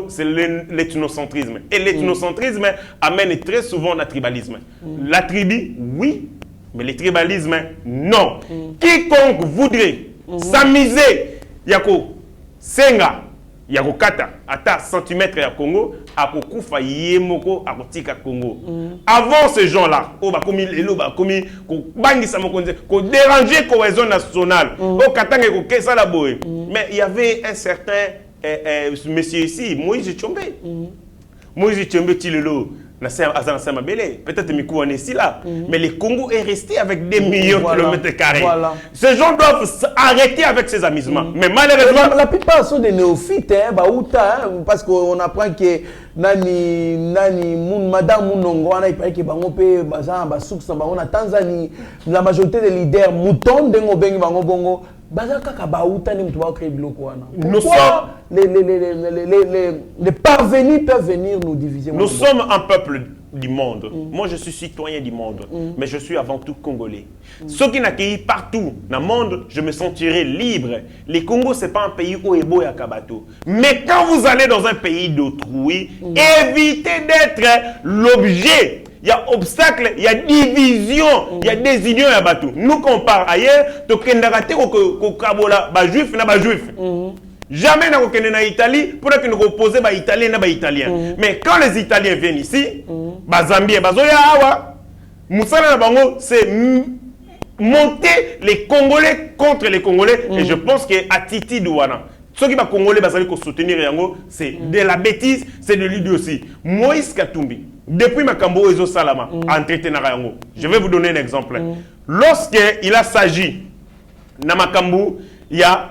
c'est l'ethnocentrisme. Et l'ethnocentrisme amène très souvent le tribalisme. La tribu, oui, mais le tribalisme, non. Quiconque voudrait s'amuser, yako, senga, yako kata, ata centimètre ya Congo, ako kufa yemoko, ako tika Congo. Avant ces gens-là, o ba komi lelo ba komi ko bangisa mokonze, ko déranger cohésion nationale, o katanga ko kesa la boye. Mais il y avait un certain monsieur ici, Moïse Tchombe. Moïse Tchombe Tilelo. Peut-être Mikou en est ici là, mais le Congo est resté avec des millions de kilomètres carrés. Ces gens doivent arrêter avec ces amusements. Mais malheureusement, la plupart sont des néophytes, parce qu'on apprend que Madame Mounongo, Tanzanie, la majorité des leaders moutons de Bongo. Pourquoi les parvenus peuvent venir nous diviser? Nous sommes un peuple du monde. Moi, je suis citoyen du monde, mais je suis avant tout congolais. Ceux qui n'accueillent partout dans le monde, je me sentirai libre. Le Congo, ce n'est pas un pays où est beau et akabato. Mais quand vous allez dans un pays d'autrui, évitez d'être l'objet. Il y a obstacle, il y a division, il y a désunion à Batou. Nous, quand on part ailleurs, tu as juif, jamais dans en Italie pour que nous opposions les Italiens et les Italiens. Mais quand les Italiens viennent ici, les Zambiens, c'est monter les Congolais contre les Congolais. Et je pense qu'à Titi Douana, ceux qui sont Congolais, soutenir, c'est de la bêtise, c'est de l'idiotie. Moïse Katumbi, depuis Makambo Ezo Salama, je vais vous donner un exemple. Lorsqu'il a s'agi, dans Makambo, il y a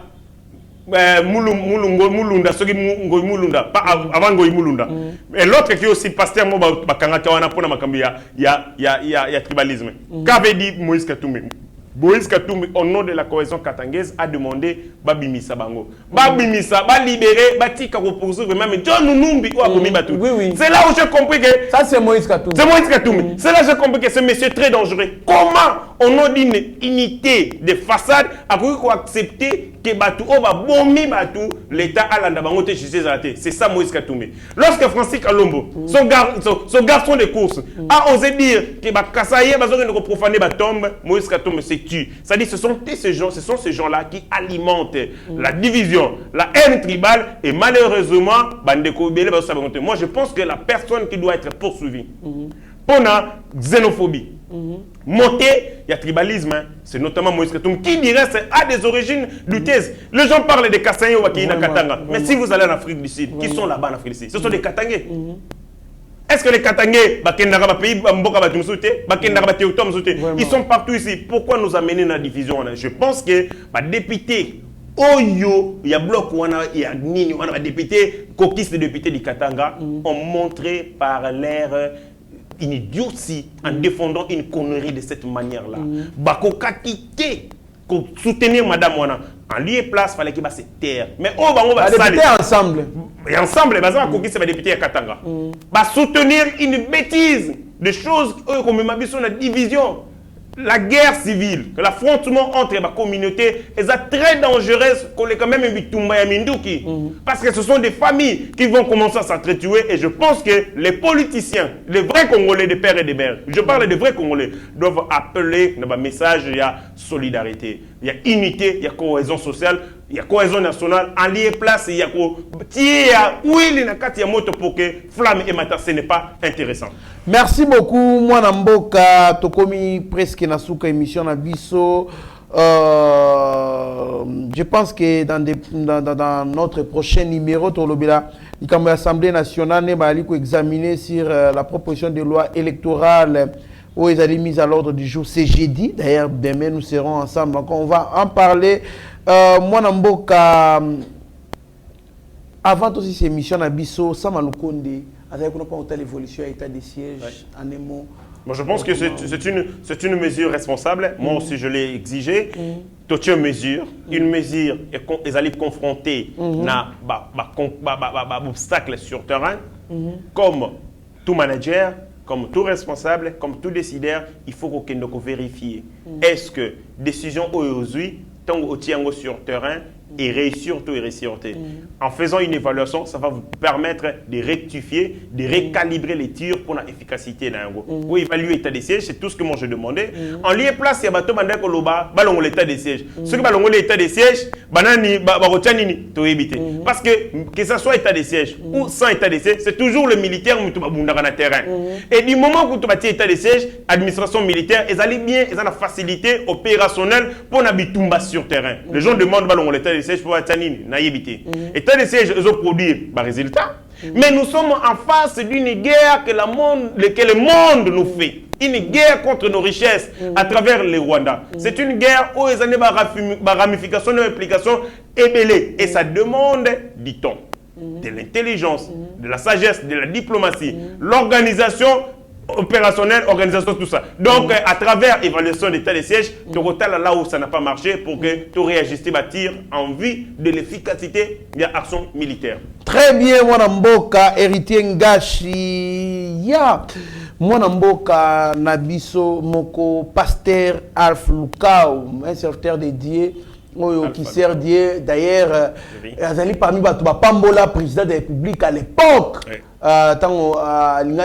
Mulunda, ceux qui Mulunda, pas avant Goy Mulunda. Et l'autre qui est aussi pasteur, il y a tribalisme. Qu'avait dit Moïse Katumbi? Moïse Katumbi, au nom de la cohésion katangaise, a demandé Babimisa Bango. Babimisa, ba libérer, batika pour poursuivre, même John Numbi ou Akomi Batou. C'est là où j'ai compris que. Ça, c'est Moïse Katumbi. C'est Moïse Katumbi. C'est là où j'ai compris que ce monsieur est très dangereux. Comment, au nom d'une unité de façade, a pu accepter que Batou, va bomber Batou, l'État à l'Andabango, c'est ça Moïse Katumbi. Lorsque Francis Kalombo, son garçon de course, a osé dire que Kassaye, va profaner la tombe, Moïse Katumbi, c'est c'est-à-dire ce sont ces gens-là qui alimentent la division, la haine tribale et malheureusement, moi je pense que la personne qui doit être poursuivie pour la xénophobie, monter, il y a tribalisme, c'est notamment Moïse Katumbi qui dirait c'est à des origines douteuses. Les gens parlent des Kassaïens ou des Katanga, mais si vous allez en Afrique du Sud, qui sont là-bas en Afrique du Sud? Ce sont des Katangais. Est-ce que les Katangais, ils sont partout ici? Pourquoi nous amener dans la division? Je pense que les députés, il y a bloc, il y a Nini, les députés, coquistes de députés du Katanga, ont montré par l'air une idiotie en défendant une connerie de cette manière-là. Bakoka quitté soutenir Madame Wana. En lieu et place, il fallait qu'il se taire. Mais on va députés ensemble. Et ensemble, les députés à Katanga. Va soutenir une bêtise de choses comme la division. La guerre civile, l'affrontement entre les communautés est très dangereuse quand même parce que ce sont des familles qui vont commencer à s'entretuer et je pense que les politiciens, les vrais Congolais de père et de mère, je parle des vrais Congolais, doivent appeler dans un message, il y a solidarité, il y a unité, il y a cohésion sociale, il y a cohésion nationale, en lieu place, il y a moto pour que flamme et matin, ce n'est pas intéressant. Merci beaucoup, moi Namboka, Tokomi presque na souka émission na biso. Je pense que dans notre prochain numéro, l'Assemblée nationale va examiner sur la proposition de loi électorale où ils allaient mise à l'ordre du jour. C'est jeudi. D'ailleurs, demain, nous serons ensemble. Donc, on va en parler. Moi, Namboka, avant aussi ces émissions à Bisso, ça m'a l'okonde. Avec l'évolution à l'état des sièges, en un mot. Moi, je pense que c'est une mesure responsable. Moi aussi, je l'ai exigé. Toute une mesure, ils allaient confronter obstacle sur terrain. Comme tout manager, comme tout responsable, comme tout décideur, il faut qu'on vérifie. Est-ce que décision aujourd'hui, tant que sur terrain, et réussir. En faisant une évaluation, ça va vous permettre de rectifier, de recalibrer les tirs pour l'efficacité. Pour évaluer l'état des sièges, c'est tout ce que moi je demandais. En lieu et place, il y a l'état des sièges. Ce qui est l'état des sièges, parce que ce soit état des sièges ou sans état des sièges, c'est toujours le militaire qui est dans le terrain. Et du moment où tu as état des sièges, l'administration militaire, ils allaient bien, ils ont la facilité opérationnelle pour l'habitumba sur terrain. Les gens demandent l'état des sièges pour être naïveté. État des sièges, ils ont produit des résultats. Mais nous sommes en face d'une guerre que le monde nous fait. Une guerre contre nos richesses à travers le Rwanda. C'est une guerre où les années ramifications et implications ébellées. Et ça demande du temps, de l'intelligence, de la sagesse, de la diplomatie, l'organisation opérationnelle, organisation, tout ça. Donc, à travers l'évaluation d'état des sièges, tu retales là où ça n'a pas marché pour que tu réagisses bâtir en vue de l'efficacité de l'action militaire. Très bien, Mwanamboka, héritier Ngashi. Ya, Mwanamboka, Nabiso, Moko, pasteur Alf Lukao, un serviteur dédié. Qui sert Dieu. D'ailleurs, Azali parmi Pambola, président de la République à l'époque. Tant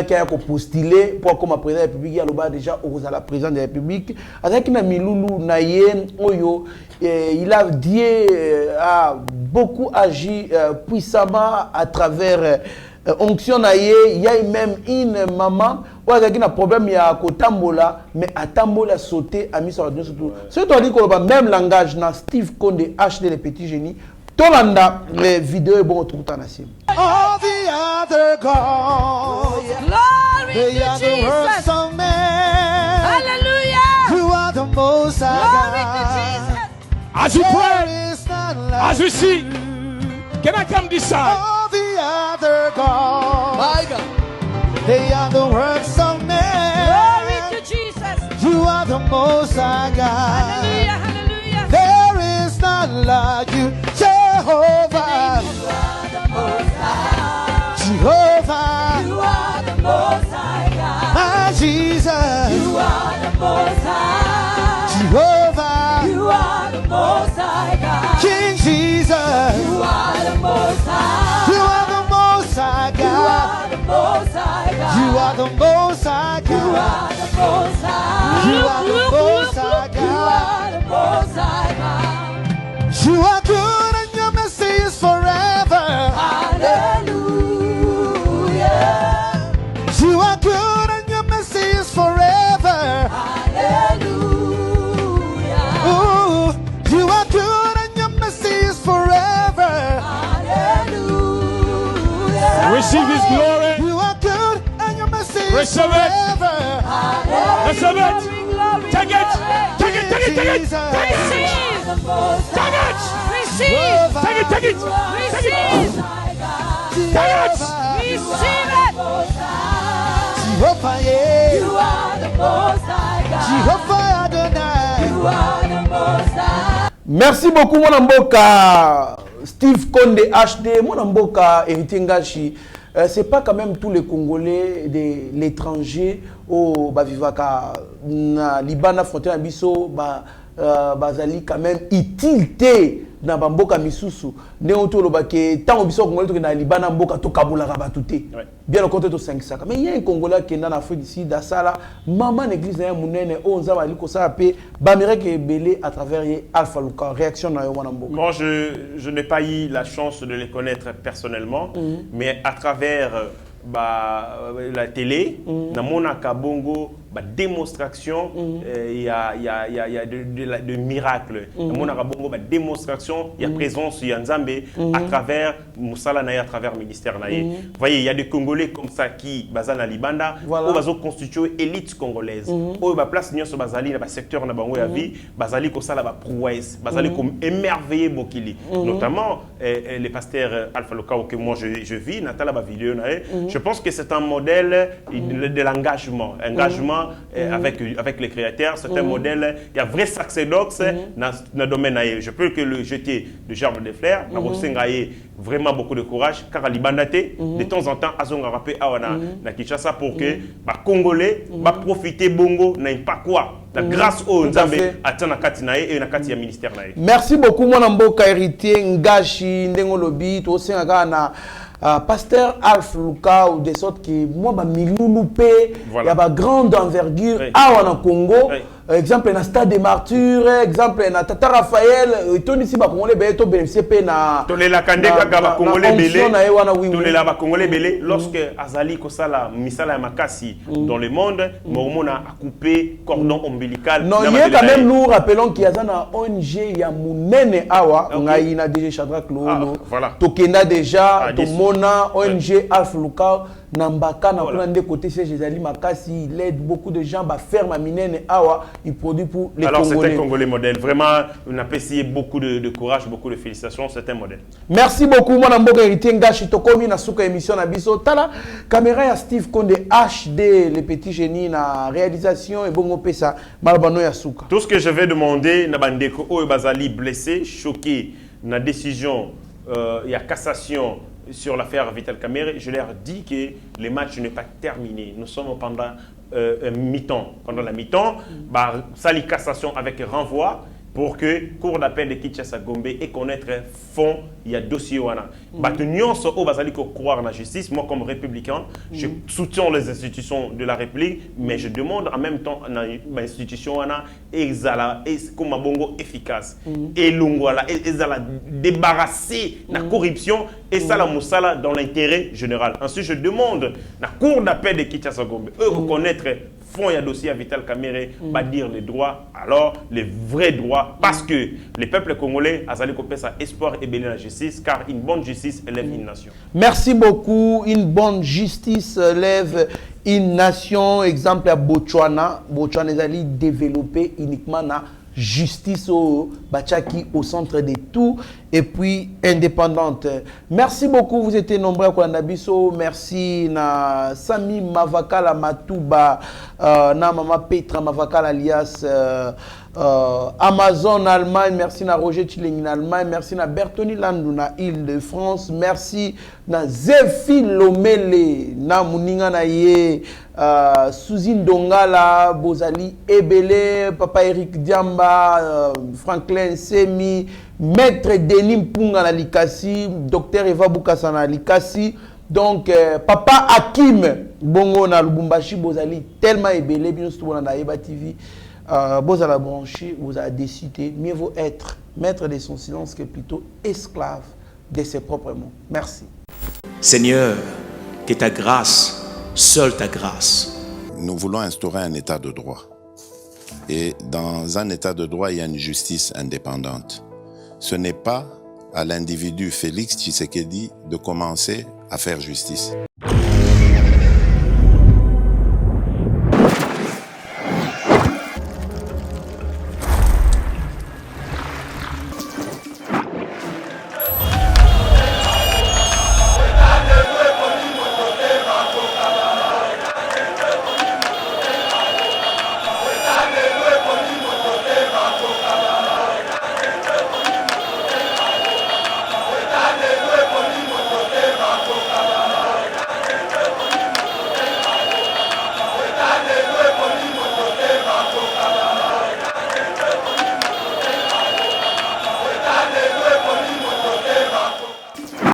qu'il a postulé pour comme président de la République, il a déjà la président de la République. Avec Namiloulou Nayen, il a Dieu a beaucoup agi puissamment à travers onction naye. Il y a même une maman qui a un problème, il y a Tambola, mais à Tambola sauté, a mis sur la surtout. C'est toi dit qu'on a même langage dans Steve Condé, HD les petits génies. Tolanda, les vidéos est bon tout le temps. All the other gods, Glory they to are the Jesus. works of man. Hallelujah. You are the most high Glory to God. Jesus. As you There pray, is none like as we see, can I come this side? all the other gods. My God. They are the works of Glory man. to Jesus. You are the most high God. Hallelujah. Hallelujah. There is none like you, Jehovah. Jehovah, You are the most high God. my Jesus. You are the most high. Jehovah, You are the most high God. King Jesus. You are the most high. You are the most high You God. are the most high God. You are the most high You God. are the most high. You are the most high You God. are the most high God. You are good and your mercy is forever. Hallelujah. You are good and your mercy is forever. Hallelujah. Ooh, you are good and your mercy is forever. Hallelujah. Receive His glory. You are good and your mercy is Receive it. forever. Receive it. Glory, Take it. Take it. Take it. Take it. Jesus. Take it. Receive the most Take it. Receive. Take it. Take it. Take it. Receive. Take it. Receive it. Jehovah, yeah. You are the most high God. Jehovah Adonai. You are the most high Merci beaucoup, mon amboka Steve Konde HD, mon amboka Héritier Ngashi. C'est pas quand même tous les Congolais de l'étranger au Bavivaka na Libana frontière biso bazali quand même utilité na bamboka misusu ne otolo bake tant biso Congolais to na Libana mboka to kabula rabatute bien au contraire to 5 saka mais il y a un Congolais qui est dans l'Afrique d'ici d'Asala maman église na munene o nzaba liko sa pe bamireke belé à travers Alpha Luka réaction na yo mboka. Moi je n'ai pas eu la chance de les connaître personnellement mais à travers la télé na mona kabongo démonstration il y a de miracles na mona kabongo démonstration il y a présence il y a Nzambe à travers musala na à travers ministère na vous voyez il y a des Congolais comme ça qui bazana libanda ou bazo constituer élite congolaise ou ba place nyonso bazali na ba secteur na bango ya vie bazali ko sala ba prouesse bazali comme émerveiller bokili notamment les pasteurs Alpha Luka que moi je vis natala ba vidéo na je pense que c'est un modèle de l'engagement. Engagement avec les créateurs, c'est un modèle. Il y a vrai sacerdoce dans le domaine. Je peux que le jeter de germe de fleurs. Vraiment beaucoup de courage. Car à Libandate, de temps en temps, Azonga rappé à Kinshasa pour que les Congolais profitent bongo, n'aiment pas quoi. Grâce au Nzambe, à Tanakatinae et Nakati ministère. Merci beaucoup, mon amboka héritier Ngashi, Ndengolobi, Tosenga Pasteur Alpha Luka ou des sortes qui moi ba milouloupé il y a ba grande envergure à en Congo exemple na stade des martyrs exemple na Tata Raphaël et ici ba congolais be to bénéficier pe na to la kandeka ka ba congolais belé to la ba congolais belé lorsque azali ko sala misala ya makasi dans le monde mormona a coupé cordon ombilical non il y a quand même nous rappelons qu'il y a na ONG ya munene awa ngai na DG Shadrack Lolo tokenda déjà to ONG Alpha Luka Nambaka na kuna de côté c'est Jézali Makasi il aide beaucoup de gens ba faire ma minene awa il produit pour les alors Congolais. Alors c'est un Congolais modèle vraiment on a essayé beaucoup de courage beaucoup de félicitations c'est un modèle. Merci beaucoup mon amboka héritier Ngashi tokomi na suka émission na biso tala caméra ya Steve Konde HD les petits génies na réalisation et bongo pesa malbano ya suka. Tout ce que je vais demander na bandeko o bazali blessé choqué na décision il y a cassation sur l'affaire Vital Kamerhe, je leur dis que le match n'est pas terminé. Nous sommes pendant mi-temps. Pendant la mi-temps, sali cassation avec renvoi pour que cour d'appel de Kinshasa Gombe et connaître fond il y a dossier wana. Batunion so o bazali ko croire en la justice. Moi comme républicain, je soutiens les institutions de la République, mais je demande en même temps à l'institution wana exala et comme bongo efficace et lungwala exala débarrasser la corruption et ça la musala dans l'intérêt général. Ensuite je demande la cour d'appel de Kinshasa Gombe reconnaître fond et dossier à Vital Kamerhe, va dire les droits, alors les vrais droits, parce que les peuples congolais, azali kopé sa espoir et belé la justice, car une bonne justice élève une nation. Merci beaucoup. Une bonne justice élève une nation. Exemple à Botswana. Botswana est développé uniquement na justice au Bachaki au centre de tout et puis indépendante. Merci beaucoup, vous étiez nombreux à Nabiso. Merci na Sami Mavakala Matuba, na Mama Petra Mavakala alias Amazon Allemagne. Merci na Roger Chilling Allemagne. Merci na Bertoni Landou na Île-de-France. Merci na Zefi Lomele na Muninga na ye Souzine Dongala Bozali Ebele Papa Eric Diamba Franklin Semi Maître Denis Mpunga na Likasi Docteur Eva Bukasa na Likasi donc Papa Hakim Bongo na Lubumbashi Bozali tellement Ebele bien sûr na Eba TV Bozala branché vous a décidé mieux vaut être maître de son silence que plutôt esclave de ses propres mots. Merci. Seigneur, que ta grâce, seule ta grâce. Nous voulons instaurer un état de droit. Et dans un état de droit, il y a une justice indépendante. Ce n'est pas à l'individu Félix Tshisekedi de commencer à faire justice.